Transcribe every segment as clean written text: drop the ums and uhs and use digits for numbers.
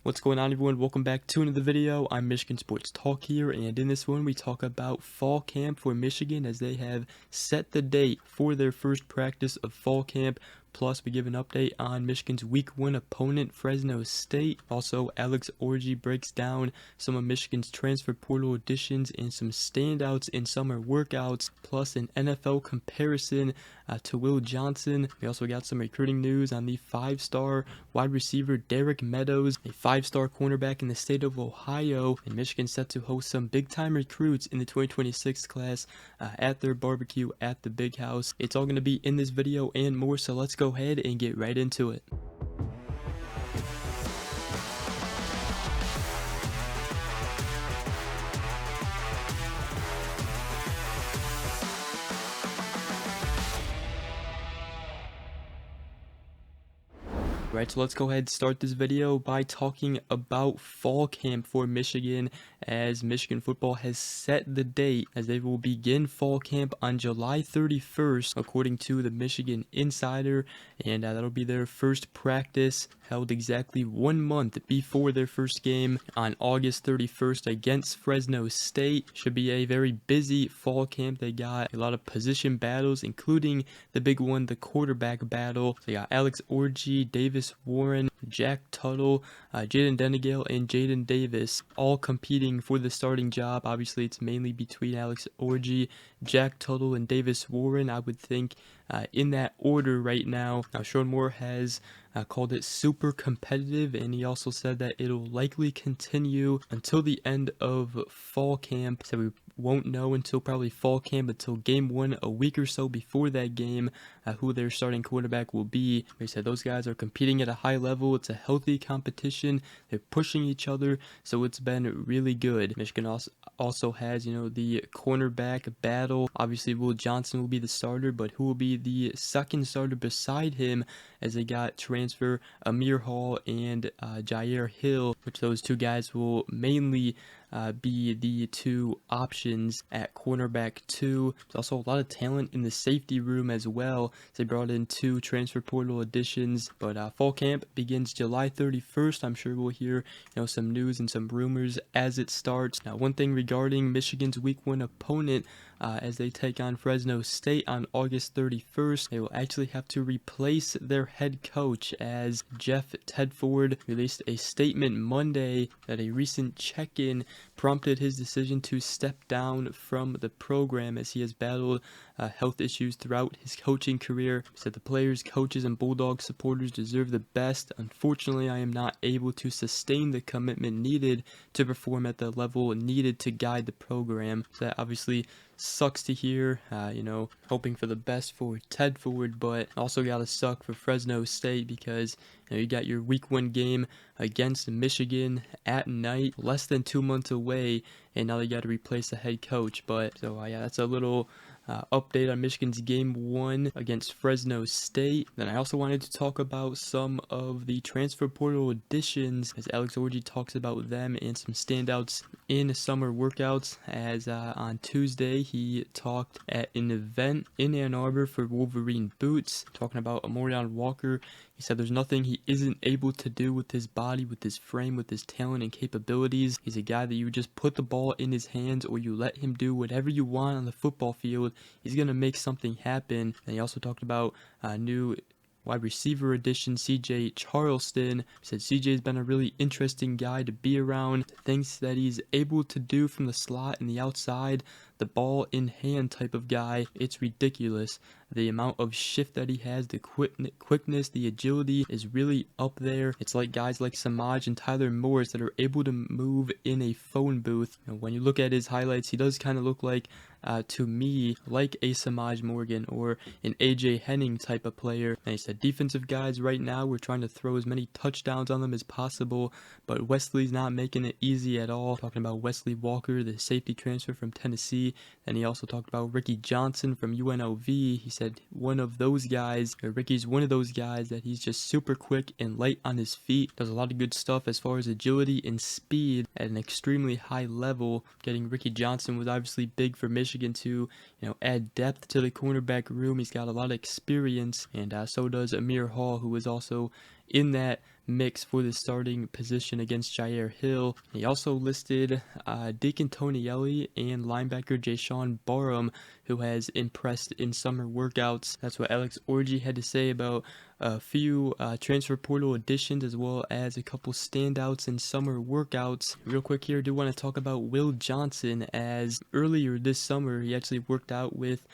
What's going on, everyone? Welcome back to another video. I'm Michigan Sports Talk here, and in this one we talk about fall camp for Michigan as they have set the date for their first practice of fall camp. Plus, we give an update on Michigan's Week 1 opponent, Fresno State. Also, Alex Orji breaks down some of Michigan's transfer portal additions and some standouts in summer workouts, plus an NFL comparison to Will Johnson. We also got some recruiting news on the 5-star wide receiver Derek Meadows, a 5-star cornerback in the state of Ohio, and Michigan set to host some big-time recruits in the 2026 class at their barbecue at the Big House. It's all going to be in this video and more, so let's go ahead and get right into it. Right, so let's go ahead and start this video by talking about fall camp for Michigan, as Michigan football has set the date as they will begin fall camp on July 31st, according to the Michigan Insider, and that'll be their first practice held exactly 1 month before their first game on August 31st against Fresno State. Should be a very busy fall camp. They got a lot of position battles, including the big one, the quarterback battle. They got Alex Orji, Davis Warren, Jack Tuttle, Jaden Denigale, and Jaden Davis all competing for the starting job. Obviously, it's mainly between Alex Orji, Jack Tuttle, and Davis Warren, I would think, in that order right now. Now, Sean Moore has called it super competitive, and he also said that it'll likely continue until the end of fall camp. So we won't know until probably fall camp, until game 1, a week or so before that game, who their starting quarterback will be. They said those guys are competing at a high level. It's a healthy competition. They're pushing each other, so it's been really good. Michigan also has, the cornerback battle. Obviously, Will Johnson will be the starter, but who will be the second starter beside him, as they got transfer Amir Hall and Jair Hill, which those two guys will mainly be the two options at cornerback 2. There's also a lot of talent in the safety room as well. They brought in 2 transfer portal additions, but fall camp begins July 31st. I'm sure we'll hear some news and some rumors as it starts. Now, one thing regarding Michigan's Week 1 opponent, as they take on Fresno State on August 31st, they will actually have to replace their head coach, as Jeff Tedford released a statement Monday that a recent check-in prompted his decision to step down from the program, as he has battled health issues throughout his coaching career. He said the players, coaches, and Bulldog supporters deserve the best. Unfortunately, I am not able to sustain the commitment needed to perform at the level needed to guide the program. So that obviously sucks to hear, hoping for the best for Tedford, but also gotta suck for Fresno State, because you got your Week 1 game against Michigan at night, less than 2 months away, and now they got to replace the head coach. But so yeah, that's a little update on Michigan's game 1 against Fresno State. Then I also wanted to talk about some of the transfer portal additions, as Alex Orji talks about them and some standouts in summer workouts, as on Tuesday he talked at an event in Ann Arbor for Wolverine Boots, talking about Amorion Walker. He said there's nothing he isn't able to do with his body, with his frame, with his talent and capabilities. He's a guy that you just put the ball in his hands, or you let him do whatever you want on the football field. He's going to make something happen. And he also talked about new wide receiver addition, CJ Charleston. He said CJ's been a really interesting guy to be around. The things that he's able to do from the slot and the outside, the ball in hand type of guy, it's ridiculous. The amount of shift that he has, the quickness, the agility is really up there. It's like guys like Samaj and Tyler Morris that are able to move in a phone booth. When you look at his highlights, he does kind of look like, to me, like a Samaj Morgan or an AJ Henning type of player. And he said defensive guys right now, we're trying to throw as many touchdowns on them as possible, but Wesley's not making it easy at all. Talking about Wesley Walker, the safety transfer from Tennessee. And he also talked about Ricky Johnson from UNLV. He said Ricky's one of those guys that he's just super quick and light on his feet. Does a lot of good stuff as far as agility and speed at an extremely high level. Getting Ricky Johnson was obviously big for Michigan to, add depth to the cornerback room. He's got a lot of experience, and so does Amir Hall, who is also in that mix for the starting position against Jair Hill. He also listed Deacon Tonielli and linebacker Jayshawn Barham, who has impressed in summer workouts. That's what Alex Orji had to say about a few transfer portal additions, as well as a couple standouts in summer workouts. Real quick here, I do want to talk about Will Johnson, as earlier this summer he actually worked out with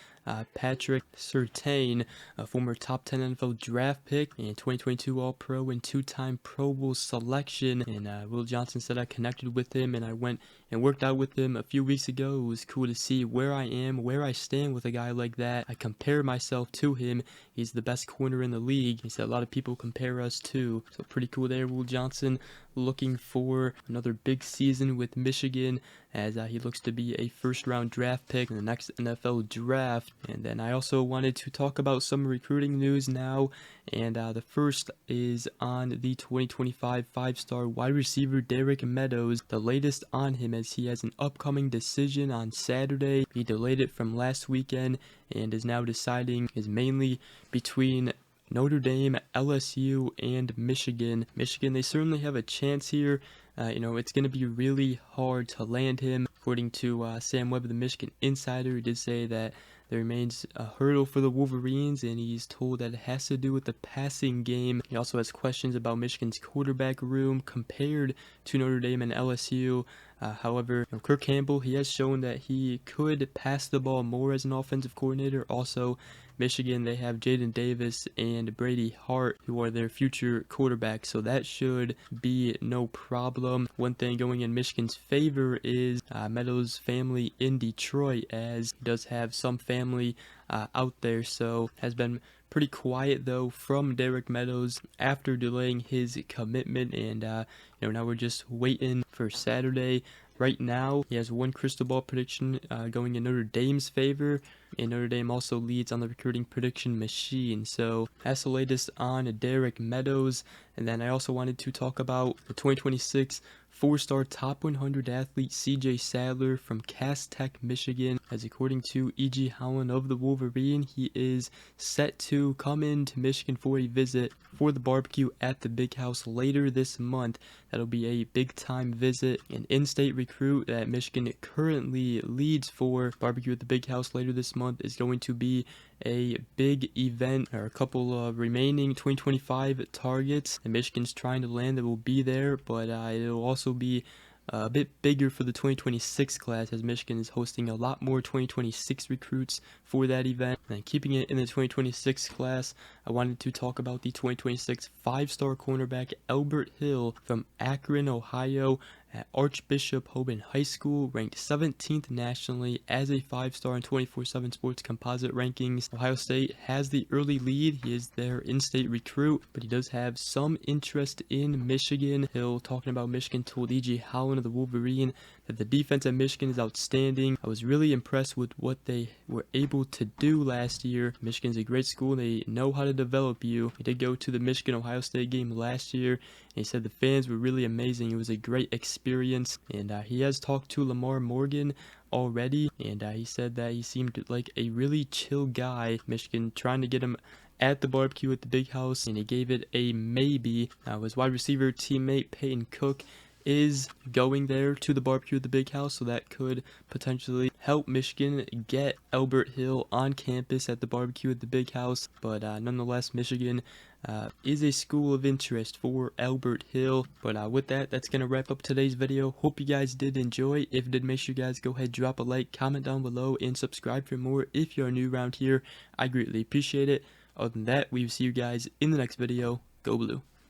Patrick Surtain, a former top 10 NFL draft pick and 2022 All-Pro and two-time Pro Bowl selection. And Will Johnson said I connected with him and I went and worked out with him a few weeks ago. It was cool to see where I am, where I stand with a guy like that. I compare myself to him. He's the best corner in the league. He said a lot of people compare us too. So pretty cool there, Will Johnson. Looking for another big season with Michigan, as he looks to be a first-round draft pick in the next NFL draft. And then I also wanted to talk about some recruiting news now, and the first is on the 2025 five-star wide receiver Derek Meadows. The latest on him, as he has an upcoming decision on Saturday. He delayed it from last weekend and is now deciding, is mainly between Notre Dame, LSU, and Michigan. Michigan, they certainly have a chance here. It's going to be really hard to land him. According to Sam Webb, the Michigan insider, he did say that there remains a hurdle for the Wolverines, and he's told that it has to do with the passing game. He also has questions about Michigan's quarterback room compared to Notre Dame and LSU. However, Kirk Campbell, he has shown that he could pass the ball more as an offensive coordinator. Also, Michigan, they have Jaden Davis and Brady Hart, who are their future quarterbacks, so that should be no problem. One thing going in Michigan's favor is Meadows' family in Detroit, as he does have some family out there, so has been pretty quiet though from Derek Meadows after delaying his commitment, and now we're just waiting for Saturday. Right now, he has one crystal ball prediction going in Notre Dame's favor, and Notre Dame also leads on the recruiting prediction machine. So that's the latest on Derek Meadows. And then I also wanted to talk about the 2026 four-star top 100 athlete CJ Sadler from Cass Tech, Michigan. As according to E.G. Howland of the Wolverine, he is set to come into Michigan for a visit for the barbecue at the Big House later this month. That'll be a big-time visit. An in-state recruit that Michigan currently leads for barbecue at the Big House later this month is going to be a big event. There are a couple of remaining 2025 targets that Michigan's trying to land that will be there, but it'll also be a bit bigger for the 2026 class, as Michigan is hosting a lot more 2026 recruits for that event. And keeping it in the 2026 class, I wanted to talk about the 2026 five-star cornerback Albert Hill from Akron, Ohio, at Archbishop Hoban High School, ranked 17th nationally as a five-star in 24/7 Sports composite rankings. Ohio State has the early lead. He is their in-state recruit, but he does have some interest in Michigan. Hill, talking about Michigan, told E.G. Howland of the Wolverine that the defense at Michigan is outstanding. I was really impressed with what they were able to do last year. Michigan's a great school. They know how to develop you. He did go to the Michigan-Ohio State game last year, and he said the fans were really amazing. It was a great experience, and he has talked to Lamar Morgan already, and he said that he seemed like a really chill guy. Michigan trying to get him at the barbecue at the Big House, and he gave it a maybe. His wide receiver teammate Peyton Cook is going there to the barbecue at the Big House, so that could potentially help Michigan get Albert Hill on campus at the barbecue at the Big House. But nonetheless, Michigan is a school of interest for Albert Hill. But with that, that's going to wrap up today's video. Hope you guys did enjoy. If you did, make sure you guys go ahead, drop a like, comment down below, and subscribe for more if you are new around here. I greatly appreciate it. Other than that, we will see you guys in the next video. Go Blue.